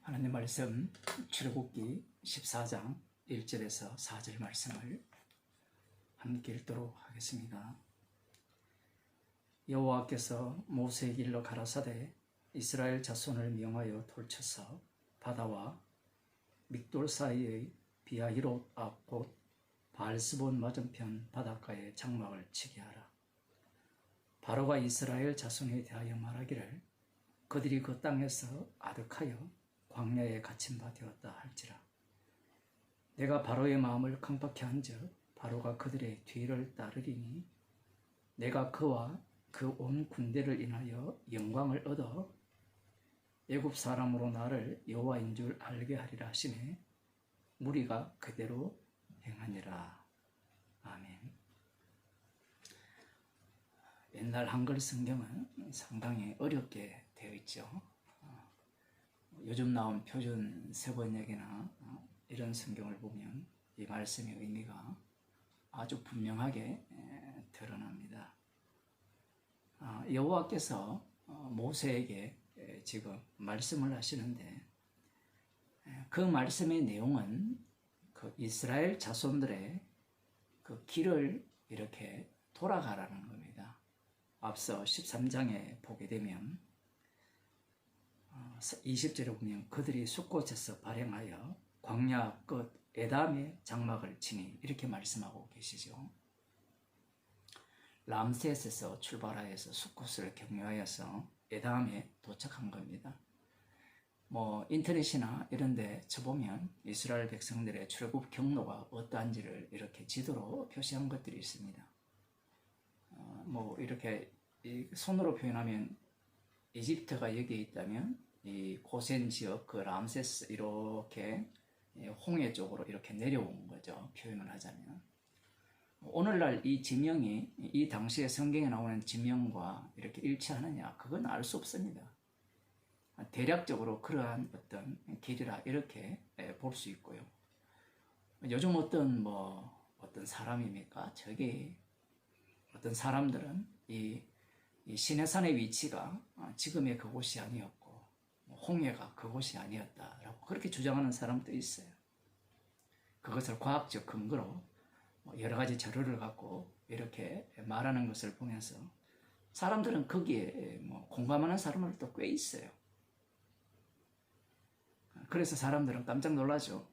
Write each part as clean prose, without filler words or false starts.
하나님 말씀 출애굽기 14장 1절에서 4절 말씀을 함께 읽도록 하겠습니다. 여호와께서 모세에게 일러 가라사대 이스라엘 자손을 명하여 돌쳐서 바다와 믹돌 사이의 비아히롯 앞 곧 바알스본 맞은편 바닷가에 장막을 치게 하라. 바로가 이스라엘 자손에 대하여 말하기를 그들이 그 땅에서 아득하여 광야에 갇힌 바 되었다 할지라. 내가 바로의 마음을 강팍케 한즉 바로가 그들의 뒤를 따르리니 내가 그와 그 온 군대를 인하여 영광을 얻어 애굽 사람으로 나를 여호와인 줄 알게 하리라 하시매 무리가 그대로 행하니라. 아멘. 옛날 한글 성경은 상당히 어렵게 되어 있죠. 요즘 나온 표준 세번역이나 이런 성경을 보면 이 말씀의 의미가 아주 분명하게 드러납니다. 여호와께서 모세에게 지금 말씀을 하시는데 그 말씀의 내용은 그 이스라엘 자손들의 그 길을 이렇게 돌아가라는 겁니다. 앞서 13장에 보게 되면 20절에 보면 그들이 숫곳에서 발행하여 광야 끝 에담의 장막을 치니 이렇게 말씀하고 계시죠. 람셋에서 출발하여서 숫곳을 경유하여서 에담에 도착한 겁니다. 인터넷이나 이런 데 쳐보면 이스라엘 백성들의 출애굽 경로가 어떠한지를 이렇게 지도로 표시한 것들이 있습니다. 이렇게 손으로 표현하면 이집트가 여기에 있다면 이 고센 지역 그 람세스 이렇게 홍해 쪽으로 이렇게 내려온 거죠. 표현을 하자면. 오늘날 이 지명이 이 당시에 성경에 나오는 지명과 이렇게 일치하느냐 그건 알 수 없습니다. 대략적으로 그러한 어떤 길이라 이렇게 볼 수 있고요. 요즘 어떤 사람입니까? 저기 어떤 사람들은 이 시내산의 위치가 지금의 그곳이 아니었고 홍해가 그곳이 아니었다라고 그렇게 주장하는 사람도 있어요. 그것을 과학적 근거로 여러 가지 자료를 갖고 이렇게 말하는 것을 보면서 사람들은 거기에 공감하는 사람들도 꽤 있어요. 그래서 사람들은 깜짝 놀라죠.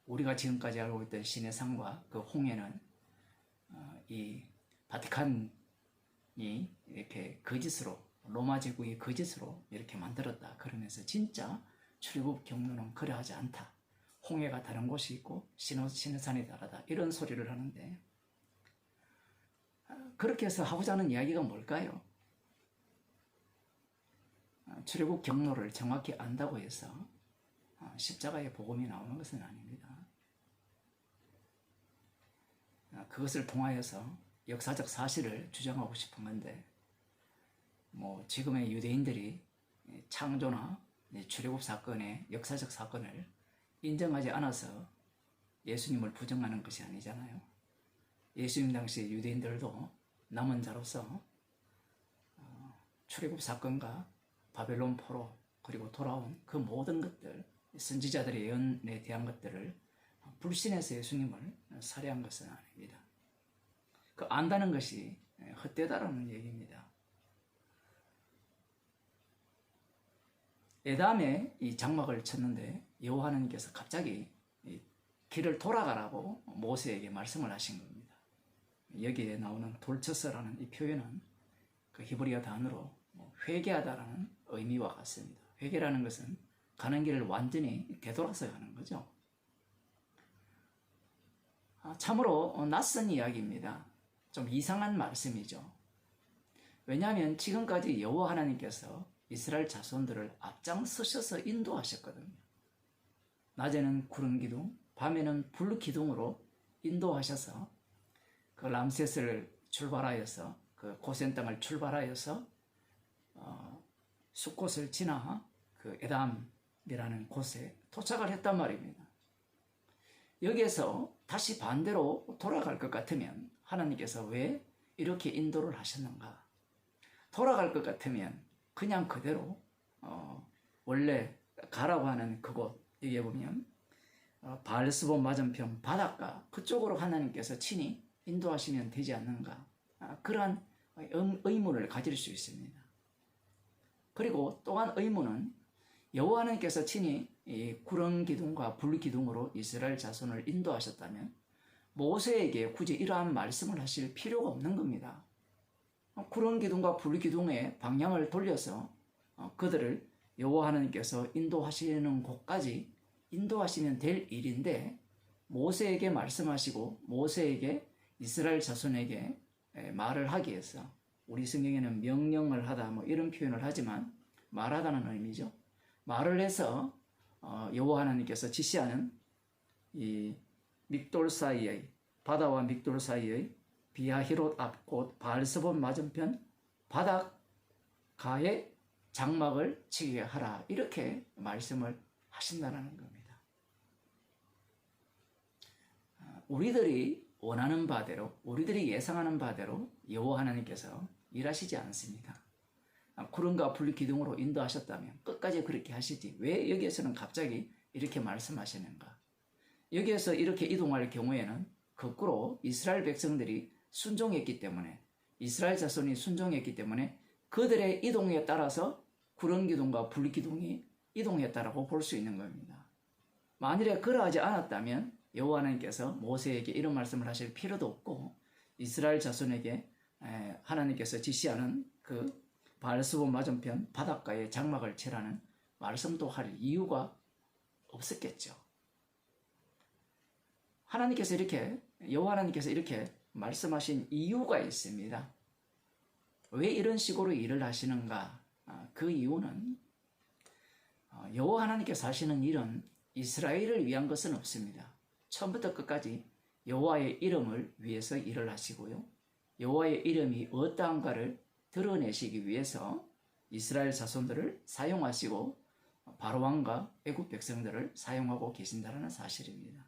우리가 지금까지 알고 있던 시내산과 그 홍해는 이 바티칸이 이렇게 거짓으로 로마 제국이 거짓으로 이렇게 만들었다 그러면서 진짜 출애굽 경로는 그러하지 않다. 홍해가 다른 곳이 있고 시내산이 다르다 이런 소리를 하는데 그렇게 해서 하고자 하는 이야기가 뭘까요? 출애굽 경로를 정확히 안다고 해서 십자가의 복음이 나오는 것은 아닙니다. 그것을 통하여서 역사적 사실을 주장하고 싶은 건데 지금의 유대인들이 창조나 출애굽 사건의 역사적 사건을 인정하지 않아서 예수님을 부정하는 것이 아니잖아요. 예수님 당시 유대인들도 남은 자로서 출애굽 사건과 바벨론 포로 그리고 돌아온 그 모든 것들 선지자들의 예언에 대한 것들을 불신해서 예수님을 살해한 것은 아닙니다. 그 안다는 것이 헛되다라는 얘기입니다. 에담에 이 장막을 쳤는데 여호와 하나님께서 갑자기 길을 돌아가라고 모세에게 말씀을 하신 겁니다. 여기에 나오는 돌쳐서라는 이 표현은 그 히브리어 단어로 회개하다라는 의미와 같습니다. 회개라는 것은 가는 길을 완전히 되돌아서 가는 거죠. 참으로 낯선 이야기입니다. 좀 이상한 말씀이죠. 왜냐하면 지금까지 여호와 하나님께서 이스라엘 자손들을 앞장서셔서 인도하셨거든요. 낮에는 구름 기둥, 밤에는 불 기둥으로 인도하셔서 그 람셋을 출발하여서 그 고센 땅을 출발하여서 숫곳을 지나 그 에담이라는 곳에 도착을 했단 말입니다. 여기에서 다시 반대로 돌아갈 것 같으면 하나님께서 왜 이렇게 인도를 하셨는가? 돌아갈 것 같으면 그냥 그대로 원래 가라고 하는 그곳, 여기에 보면 바알스본 맞은편 바닷가 그쪽으로 하나님께서 친히 인도하시면 되지 않는가, 그러한 의문을 가질 수 있습니다. 그리고 또한 의문은 여호와 하나님께서 친히 이 구름 기둥과 불 기둥으로 이스라엘 자손을 인도하셨다면 모세에게 굳이 이러한 말씀을 하실 필요가 없는 겁니다. 구름 기둥과 불 기둥의 방향을 돌려서 그들을 여호와 하나님께서 인도하시는 곳까지 인도하시면 될 일인데, 모세에게 말씀하시고 모세에게 이스라엘 자손에게 말을 하기 위해서, 우리 성경에는 명령을 하다 뭐 이런 표현을 하지만 말하다는 의미죠. 말을 해서 여호와 하나님께서 지시하는 이 믹돌 사이의, 바다와 믹돌 사이의 비하히롯 앞곳 바알스본 맞은편 바닷가에 장막을 치게 하라, 이렇게 말씀을 하신다는 겁니다. 우리들이 원하는 바대로, 우리들이 예상하는 바대로 여호와 하나님께서 일하시지 않습니다. 구름과 불 기둥으로 인도하셨다면 끝까지 그렇게 하시지, 왜 여기에서는 갑자기 이렇게 말씀하시는가? 여기에서 이렇게 이동할 경우에는 거꾸로 이스라엘 백성들이 순종했기 때문에, 이스라엘 자손이 순종했기 때문에 그들의 이동에 따라서 구름 기둥과 불 기둥이 이동했다라고 볼 수 있는 겁니다. 만일에 그러하지 않았다면 여호와 하나님께서 모세에게 이런 말씀을 하실 필요도 없고, 이스라엘 자손에게 하나님께서 지시하는 그 바알스본 맞은편 바닷가에 장막을 치라는 말씀도 할 이유가 없었겠죠. 하나님께서 이렇게, 여호와 하나님께서 이렇게 말씀하신 이유가 있습니다. 왜 이런 식으로 일을 하시는가? 그 이유는 여호와 하나님께서 하시는 일은 이스라엘을 위한 것은 없습니다. 처음부터 끝까지 여호와의 이름을 위해서 일을 하시고요, 여호와의 이름이 어떠한가를 드러내시기 위해서 이스라엘 자손들을 사용하시고 바로왕과 애굽 백성들을 사용하고 계신다는 사실입니다.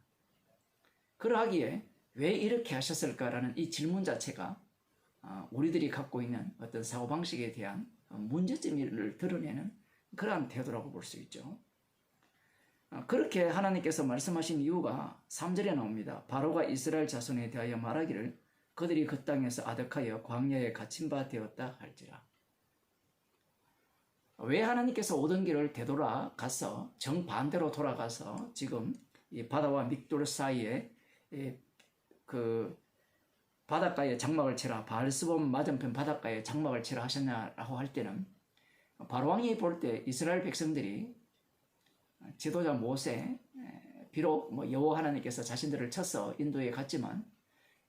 그러하기에 왜 이렇게 하셨을까라는 이 질문 자체가 우리들이 갖고 있는 어떤 사고방식에 대한 문제점을 드러내는 그러한 태도라고 볼 수 있죠. 그렇게 하나님께서 말씀하신 이유가 3절에 나옵니다. 바로가 이스라엘 자손에 대하여 말하기를 그들이 그 땅에서 아득하여 광야에 갇힌 바 되었다 할지라. 왜 하나님께서 오던 길을 되돌아가서 정반대로 돌아가서 지금 이 바다와 믹돌 사이에 그 바닷가에 장막을 치라, 바알스본 맞은편 바닷가에 장막을 치라 하셨냐라고 할 때는, 바로왕이 볼 때 이스라엘 백성들이 지도자 모세, 비록 여호와 하나님께서 자신들을 쳐서 인도에 갔지만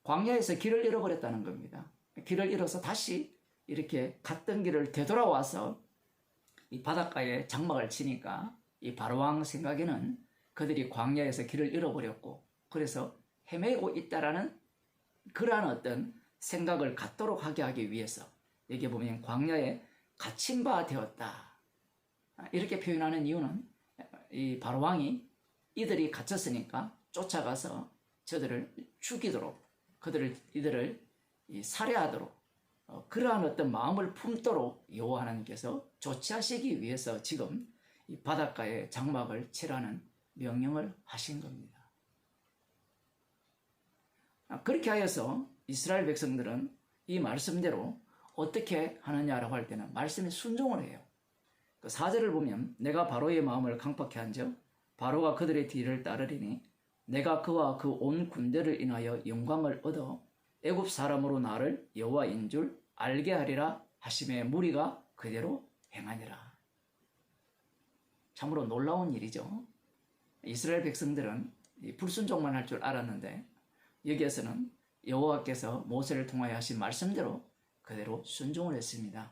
광야에서 길을 잃어버렸다는 겁니다. 길을 잃어서 다시 이렇게 갔던 길을 되돌아와서 이 바닷가에 장막을 치니까 이 바로왕 생각에는 그들이 광야에서 길을 잃어버렸고 그래서 헤매고 있다라는 그러한 어떤 생각을 갖도록 하기 위해서, 여기 보면 광야에 갇힌 바 되었다 이렇게 표현하는 이유는, 이 바로왕이 이들이 갇혔으니까 쫓아가서 저들을 죽이도록, 이들을 살해하도록 그러한 어떤 마음을 품도록 여호와 하나님께서 조치하시기 위해서 지금 이 바닷가에 장막을 치라는 명령을 하신 겁니다. 그렇게 하여서 이스라엘 백성들은 이 말씀대로 어떻게 하느냐라고 할 때는 말씀에 순종을 해요. 그 4절을 보면 내가 바로의 마음을 강팍케 한즉 바로가 그들의 뒤를 따르리니 내가 그와 그 온 군대를 인하여 영광을 얻어 애굽 사람으로 나를 여호와인 줄 알게 하리라 하심에 무리가 그대로 행하니라. 참으로 놀라운 일이죠. 이스라엘 백성들은 불순종만 할 줄 알았는데 여기에서는 여호와께서 모세를 통하여 하신 말씀대로 그대로 순종을 했습니다.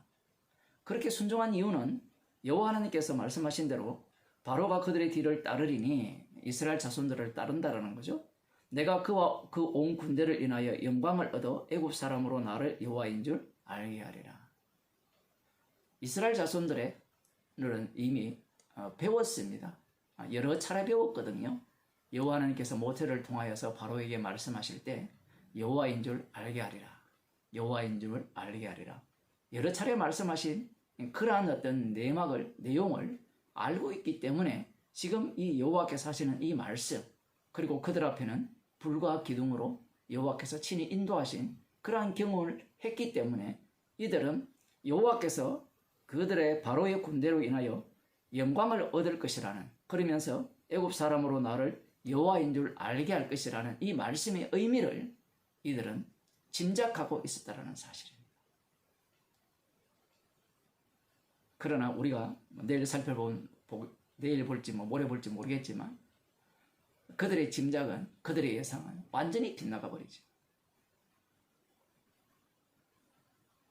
그렇게 순종한 이유는 여호와 하나님께서 말씀하신 대로 바로가 그들의 뒤를 따르리니 이스라엘 자손들을 따른다라는 거죠. 내가 그와 그 온 군대를 인하여 영광을 얻어 애굽 사람으로 나를 여호와인 줄 알게 하리라. 이스라엘 자손들은 이미 배웠습니다. 여러 차례 배웠거든요. 여호와 하나님께서 모세를 통하여서 바로에게 말씀하실 때 여호와인 줄 알게 하리라, 여호와인 줄 알게 하리라, 여러 차례 말씀하신 그러한 어떤 내용을 알고 있기 때문에 지금 이 여호와께서 하시는 이 말씀, 그리고 그들 앞에는 불과 기둥으로 여호와께서 친히 인도하신 그러한 경험을 했기 때문에 이들은 여호와께서 그들의 바로의 군대로 인하여 영광을 얻을 것이라는, 그러면서 애굽 사람으로 나를 여호와인 줄 알게 할 것이라는 이 말씀의 의미를 이들은 짐작하고 있었다는 사실입니다. 그러나 우리가 내일 볼지 모레 볼지 모르겠지만 그들의 짐작은, 그들의 예상은 완전히 빗나가 버리죠.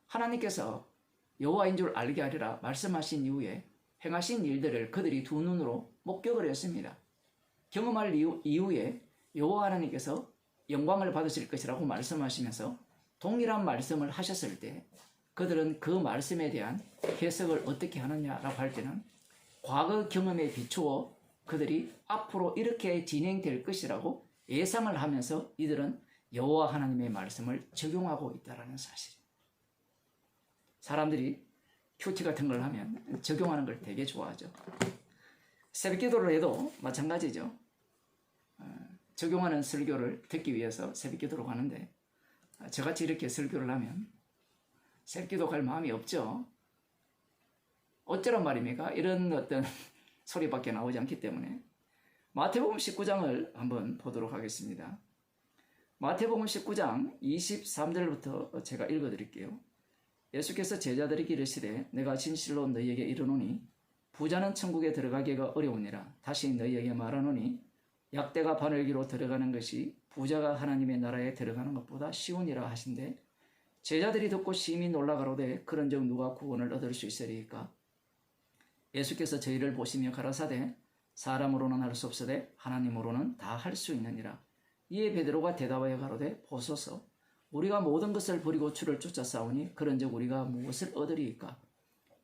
하나님께서 여호와인 줄 알게 하리라 말씀하신 이후에 행하신 일들을 그들이 두 눈으로 목격을 했습니다. 경험할 이후에 여호와 하나님께서 영광을 받으실 것이라고 말씀하시면서 동일한 말씀을 하셨을 때 그들은 그 말씀에 대한 해석을 어떻게 하느냐라고 할 때는 과거 경험에 비추어 그들이 앞으로 이렇게 진행될 것이라고 예상을 하면서 이들은 여호와 하나님의 말씀을 적용하고 있다는 사실입니다. 사람들이 큐티 같은 걸 하면 적용하는 걸 되게 좋아하죠. 새벽 기도를 해도 마찬가지죠. 적용하는 설교를 듣기 위해서 새벽 기도로 가는데 저같이 이렇게 설교를 하면 새벽 기도 갈 마음이 없죠. 어쩌란 말입니까? 이런 어떤 소리밖에 나오지 않기 때문에. 마태복음 19장을 한번 보도록 하겠습니다. 마태복음 19장 23절부터 제가 읽어드릴게요. 예수께서 제자들에게 이르시되 내가 진실로 너희에게 이르노니 부자는 천국에 들어가기가 어려우니라. 다시 너희에게 말하노니 약대가 바늘기로 들어가는 것이 부자가 하나님의 나라에 들어가는 것보다 쉬우니라 하신대 제자들이 듣고 심히 놀라가로되 그런즉 누가 구원을 얻을 수 있으리이까. 예수께서 저희를 보시며 가라사대 사람으로는 할 수 없으되 하나님으로는 다 할 수 있느니라. 이에 베드로가 대답하여 가로되 보소서 우리가 모든 것을 버리고 주를 쫓아 싸우니 그런즉 우리가 무엇을 얻으리이까.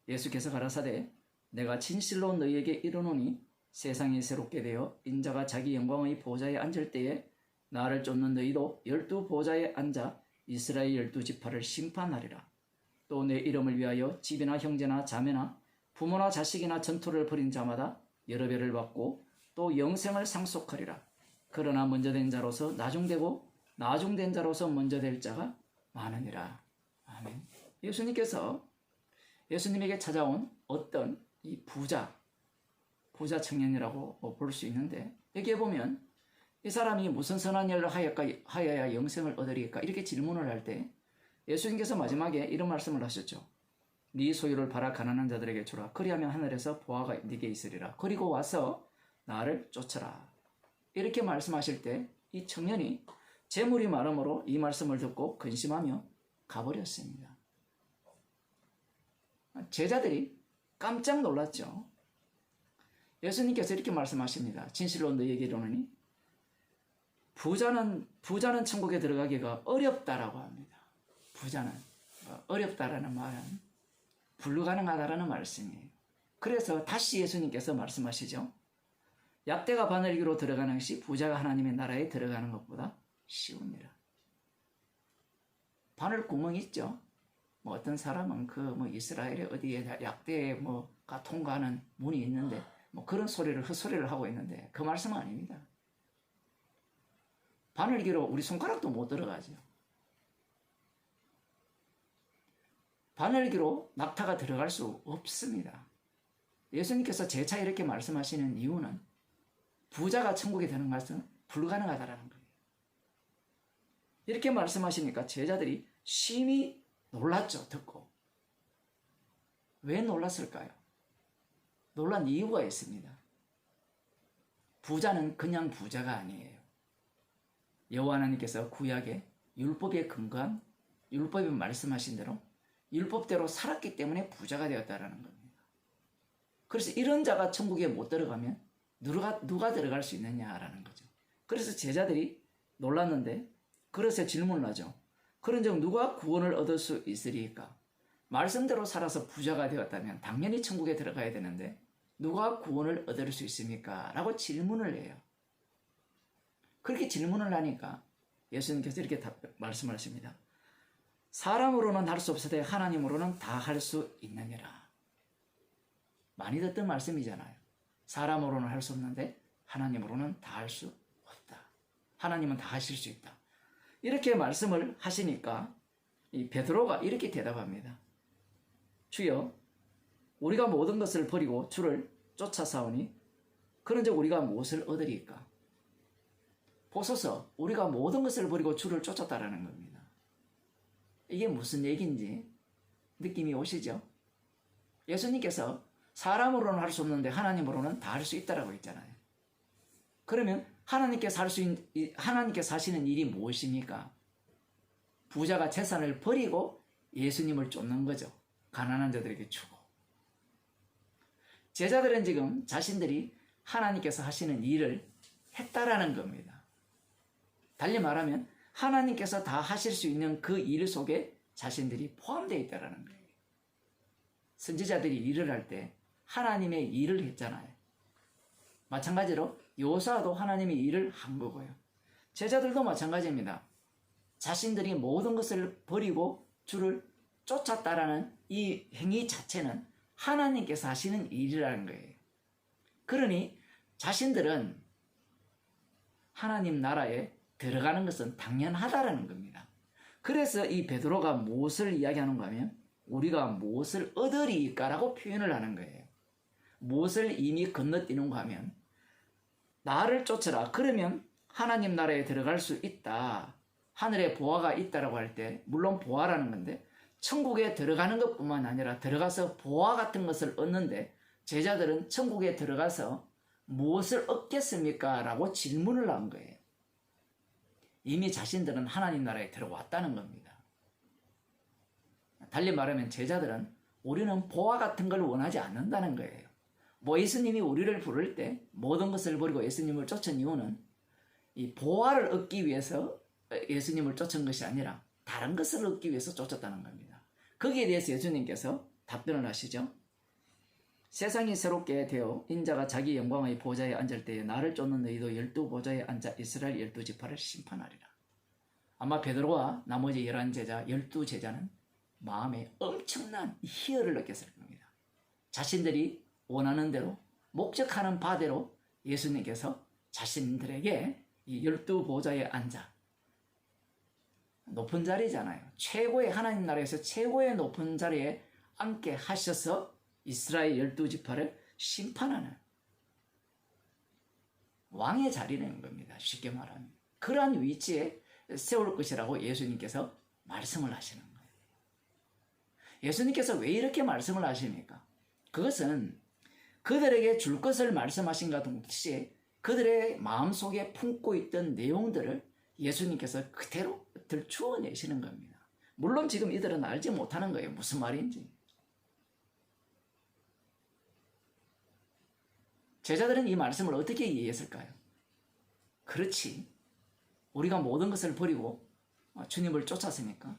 예수께서 가라사대 내가 진실로 너희에게 이르노니 세상이 새롭게 되어 인자가 자기 영광의 보좌에 앉을 때에 나를 쫓는 너희도 12 보좌에 앉아 이스라엘 12지파를 심판하리라. 또 내 이름을 위하여 집이나 형제나 자매나 부모나 자식이나 전토를 벌인 자마다 여러 배를 받고 또 영생을 상속하리라. 그러나 먼저 된 자로서 나중되고 나중된 자로서 먼저 될 자가 많으니라. 아멘. 예수님에게 찾아온 어떤 이 부자 청년이라고 볼 수 있는데 여기에 보면 이 사람이 무슨 선한 일을 하여야 영생을 얻으리까 이렇게 질문을 할 때 예수님께서 마지막에 이런 말씀을 하셨죠. 네 소유를 팔아 가난한 자들에게 주라. 그리하면 하늘에서 보화가 네게 있으리라. 그리고 와서 나를 쫓아라. 이렇게 말씀하실 때 이 청년이 재물이 많음으로 이 말씀을 듣고 근심하며 가버렸습니다. 제자들이 깜짝 놀랐죠. 예수님께서 이렇게 말씀하십니다. 진실로 너희에게 이르노니 부자는 천국에 들어가기가 어렵다라고 합니다. 부자는 어렵다라는 말은 불가능하다라는 말씀이에요. 그래서 다시 예수님께서 말씀하시죠. 약대가 바늘기로 들어가는 것이 부자가 하나님의 나라에 들어가는 것보다 쉬우니라. 바늘 구멍이 있죠. 어떤 사람은 이스라엘에 어디에 약대에 가 통과하는 문이 있는데 그런 헛소리를 하고 있는데 그 말씀은 아닙니다. 바늘기로 우리 손가락도 못 들어가죠. 바늘기로 낙타가 들어갈 수 없습니다. 예수님께서 재차 이렇게 말씀하시는 이유는 부자가 천국에 되는 것은 불가능하다라는 거예요. 이렇게 말씀하시니까 제자들이 심히 놀랐죠. 듣고. 왜 놀랐을까요? 놀란 이유가 있습니다. 부자는 그냥 부자가 아니에요. 여호와 하나님께서 구약에 율법에 근거한 율법에 말씀하신 대로 율법대로 살았기 때문에 부자가 되었다라는 겁니다. 그래서 이런 자가 천국에 못 들어가면 누가 들어갈 수 있느냐라는 거죠. 그래서 제자들이 놀랐는데 그래서 질문을 하죠. 그런즉 누가 구원을 얻을 수 있으리까? 말씀대로 살아서 부자가 되었다면 당연히 천국에 들어가야 되는데 누가 구원을 얻을 수 있습니까? 라고 질문을 해요. 그렇게 질문을 하니까 예수님께서 이렇게 말씀을 하십니다. 사람으로는 할 수 없으되 하나님으로는 다 할 수 있느니라. 많이 듣던 말씀이잖아요. 사람으로는 할 수 없는데 하나님으로는 다 할 수 없다. 하나님은 다 하실 수 있다. 이렇게 말씀을 하시니까 이 베드로가 이렇게 대답합니다. 주여, 우리가 모든 것을 버리고 주를 쫓아사오니 그런즉 우리가 무엇을 얻으리까? 보소서, 우리가 모든 것을 버리고 주를 쫓았다라는 겁니다. 이게 무슨 얘기인지 느낌이 오시죠? 예수님께서 사람으로는 할 수 없는데 하나님으로는 다 할 수 있다라고 했잖아요. 그러면 하나님께서 하시는 일이 무엇입니까? 부자가 재산을 버리고 예수님을 쫓는 거죠. 가난한 자들에게 주고. 제자들은 지금 자신들이 하나님께서 하시는 일을 했다라는 겁니다. 달리 말하면 하나님께서 다 하실 수 있는 그 일 속에 자신들이 포함되어 있다는 거예요. 선지자들이 일을 할 때 하나님의 일을 했잖아요. 마찬가지로 요사도 하나님의 일을 한 거고요. 제자들도 마찬가지입니다. 자신들이 모든 것을 버리고 주를 쫓았다라는 이 행위 자체는 하나님께서 하시는 일이라는 거예요. 그러니 자신들은 하나님 나라에 들어가는 것은 당연하다라는 겁니다. 그래서 이 베드로가 무엇을 이야기하는가 하면 우리가 무엇을 얻으리까라고 표현을 하는 거예요. 무엇을 이미 건너뛰는가 하면 나를 쫓으라. 그러면 하나님 나라에 들어갈 수 있다. 하늘에 보화가 있다라고 할 때 물론 보화라는 건데 천국에 들어가는 것뿐만 아니라 들어가서 보화 같은 것을 얻는데 제자들은 천국에 들어가서 무엇을 얻겠습니까? 라고 질문을 한 거예요. 이미 자신들은 하나님 나라에 들어왔다는 겁니다. 달리 말하면 제자들은 우리는 보화 같은 걸 원하지 않는다는 거예요. 뭐 예수님이 우리를 부를 때 모든 것을 버리고 예수님을 쫓은 이유는 이 보화를 얻기 위해서 예수님을 쫓은 것이 아니라 다른 것을 얻기 위해서 쫓았다는 겁니다. 거기에 대해서 예수님께서 답변을 하시죠. 세상이 새롭게 되어 인자가 자기 영광의 보좌에 앉을 때에 나를 쫓는 너희도 12보좌에 앉아 이스라엘 12지파를 심판하리라. 아마 베드로와 나머지 11제자 12제자는 마음에 엄청난 희열을 느꼈을 겁니다. 자신들이 원하는 대로 목적하는 바대로 예수님께서 자신들에게 이 12보좌에 앉아 높은 자리잖아요. 최고의 하나님 나라에서 최고의 높은 자리에 앉게 하셔서 이스라엘 12지파를 심판하는 왕의 자리라는 겁니다. 쉽게 말하면. 그러한 위치에 세울 것이라고 예수님께서 말씀을 하시는 거예요. 예수님께서 왜 이렇게 말씀을 하십니까? 그것은 그들에게 줄 것을 말씀하신 것 동시에 그들의 마음속에 품고 있던 내용들을 예수님께서 그대로 들추어 내시는 겁니다. 물론 지금 이들은 알지 못하는 거예요. 무슨 말인지. 제자들은 이 말씀을 어떻게 이해했을까요? 그렇지. 우리가 모든 것을 버리고 주님을 쫓았으니까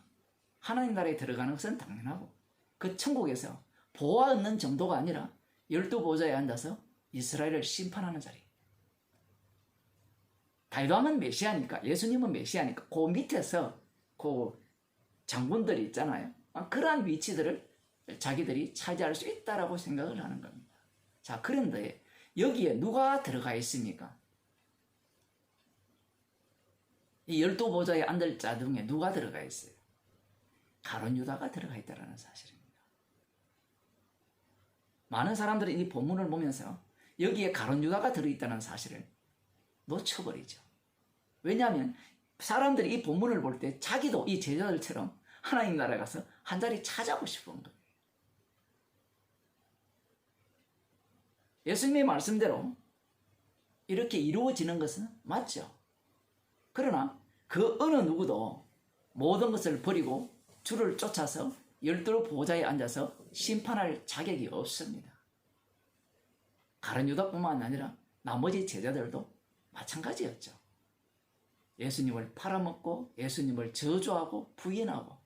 하나님 나라에 들어가는 것은 당연하고 그 천국에서 보화 얻는 정도가 아니라 12보좌에 앉아서 이스라엘을 심판하는 자리. 다윗왕은 메시아니까, 예수님은 메시아니까 그 밑에서 그 장군들이 있잖아요. 그러한 위치들을 자기들이 차지할 수 있다라고 생각을 하는 겁니다. 자, 그런데 여기에 누가 들어가 있습니까? 이 12보좌에 앉을 자 중에 누가 들어가 있어요? 가룟 유다가 들어가 있다는 사실입니다. 많은 사람들이 이 본문을 보면서 여기에 가룟 유다가 들어있다는 사실을 놓쳐버리죠. 왜냐하면 사람들이 이 본문을 볼 때 자기도 이 제자들처럼 하나님 나라에 가서 한 자리 찾아보고 싶은 거예요. 예수님의 말씀대로 이렇게 이루어지는 것은 맞죠. 그러나 그 어느 누구도 모든 것을 버리고 주를 쫓아서 12보좌에 앉아서 심판할 자격이 없습니다. 가룟 유다뿐만 아니라 나머지 제자들도 마찬가지였죠. 예수님을 팔아먹고 예수님을 저주하고 부인하고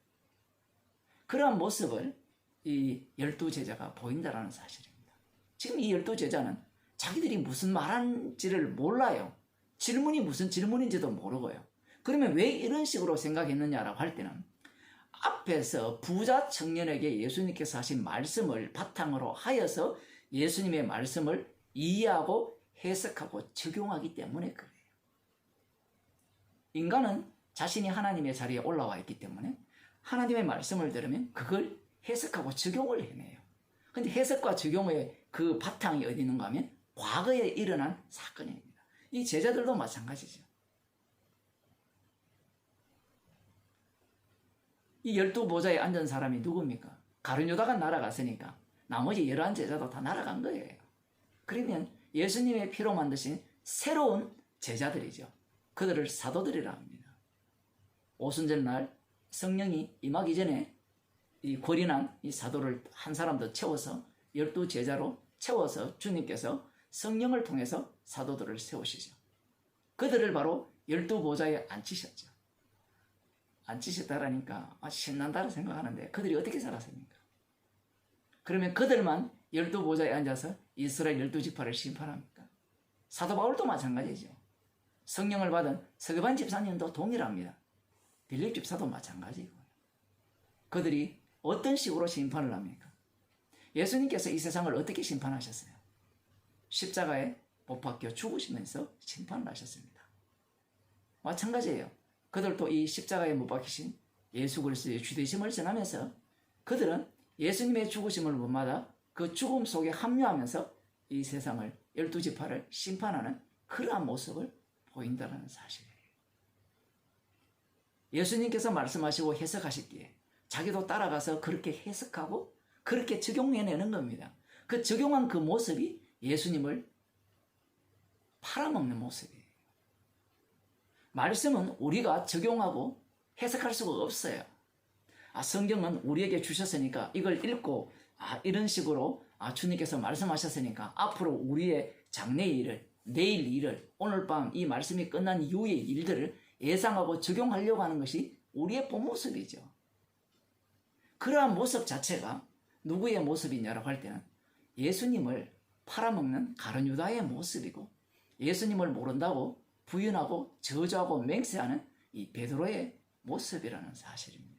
그러한 모습을 이 12제자가 보인다는 사실입니다. 지금 이 12제자는 자기들이 무슨 말하는지를 몰라요. 질문이 무슨 질문인지도 모르고요. 그러면 왜 이런 식으로 생각했느냐라고 할 때는 앞에서 부자 청년에게 예수님께서 하신 말씀을 바탕으로 하여서 예수님의 말씀을 이해하고 해석하고 적용하기 때문에 그래요. 인간은 자신이 하나님의 자리에 올라와 있기 때문에 하나님의 말씀을 들으면 그걸 해석하고 적용을 해내요. 근데 해석과 적용의 그 바탕이 어디 있는가 하면 과거에 일어난 사건입니다. 이 제자들도 마찬가지죠. 이 12보좌에 앉은 사람이 누굽니까? 가룟 유다가 날아갔으니까 나머지 11 제자도 다 날아간 거예요. 그러면 예수님의 피로 만드신 새로운 제자들이죠. 그들을 사도들이라 합니다. 오순절 날 성령이 임하기 전에 이 권리난 이 사도를 한 사람 더 채워서 12 제자로 채워서 주님께서 성령을 통해서 사도들을 세우시죠. 그들을 바로 12보좌에 앉히셨죠. 앉히셨다라니까 신난다고 생각하는데 그들이 어떻게 살았습니까? 그러면 그들만 12보좌에 앉아서 이스라엘 12지파를 심판합니까? 사도 바울도 마찬가지죠. 성령을 받은 서기반 집사님도 동일합니다. 빌립 집사도 마찬가지고. 그들이 어떤 식으로 심판을 합니까? 예수님께서 이 세상을 어떻게 심판하셨어요? 십자가에 못 박혀 죽으시면서 심판을 하셨습니다. 마찬가지예요. 그들도 이 십자가에 못 박히신 예수 그리스도의 주되심을 전하면서 그들은 예수님의 죽으심을 본마다 그 죽음 속에 합류하면서 이 세상을 12지파를 심판하는 그러한 모습을 보인다는 사실이에요. 예수님께서 말씀하시고 해석하셨기에 자기도 따라가서 그렇게 해석하고 그렇게 적용해내는 겁니다. 그 적용한 그 모습이 예수님을 팔아먹는 모습이에요. 말씀은 우리가 적용하고 해석할 수가 없어요. 성경은 우리에게 주셨으니까 이걸 읽고 이런 식으로 주님께서 말씀하셨으니까 앞으로 우리의 장래의 일을, 내일 일을, 오늘 밤 이 말씀이 끝난 이후의 일들을 예상하고 적용하려고 하는 것이 우리의 본 모습이죠. 그러한 모습 자체가 누구의 모습이냐라고 할 때는 예수님을 팔아먹는 가룟 유다의 모습이고 예수님을 모른다고 부인하고 저주하고 맹세하는 이 베드로의 모습이라는 사실입니다.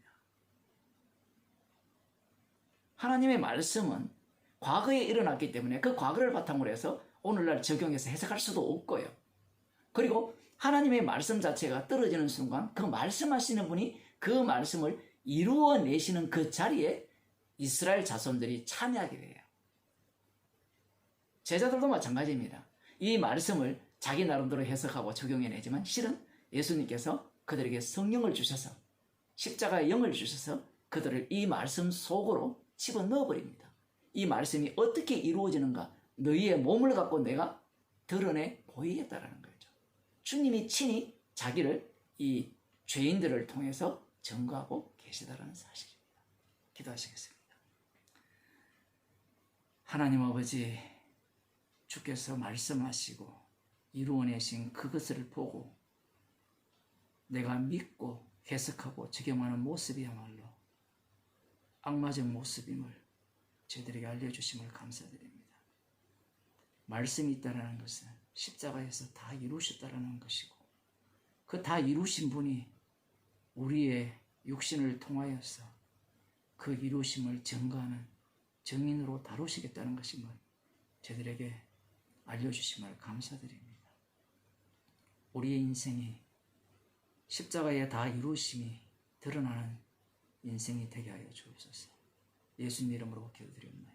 하나님의 말씀은 과거에 일어났기 때문에 그 과거를 바탕으로 해서 오늘날 적용해서 해석할 수도 없고요. 그리고 하나님의 말씀 자체가 떨어지는 순간 그 말씀하시는 분이 그 말씀을 이루어내시는 그 자리에 이스라엘 자손들이 참여하게 돼요. 제자들도 마찬가지입니다. 이 말씀을 자기 나름대로 해석하고 적용해내지만 실은 예수님께서 그들에게 성령을 주셔서 십자가의 영을 주셔서 그들을 이 말씀 속으로 집어넣어버립니다. 이 말씀이 어떻게 이루어지는가 너희의 몸을 갖고 내가 드러내 보이겠다라는 거죠. 주님이 친히 자기를 이 죄인들을 통해서 증거하고 계시다라는 사실입니다. 기도하시겠습니다. 하나님 아버지, 주께서 말씀하시고 이루어내신 그것을 보고 내가 믿고 해석하고 적용하는 모습이야말로 악마적 모습임을 저희들에게 알려주심을 감사드립니다. 말씀이 있다는 것은 십자가에서 다 이루셨다는 것이고 그 다 이루신 분이 우리의 육신을 통하여서 그 이루심을 증거하는 증인으로 다루시겠다는 것임을 저희들에게 알려주심을 감사드립니다. 우리의 인생이 십자가에 다 이루심이 드러나는 인생이 되게 하여 주옵소서. 예수님 이름으로 기도드립니다.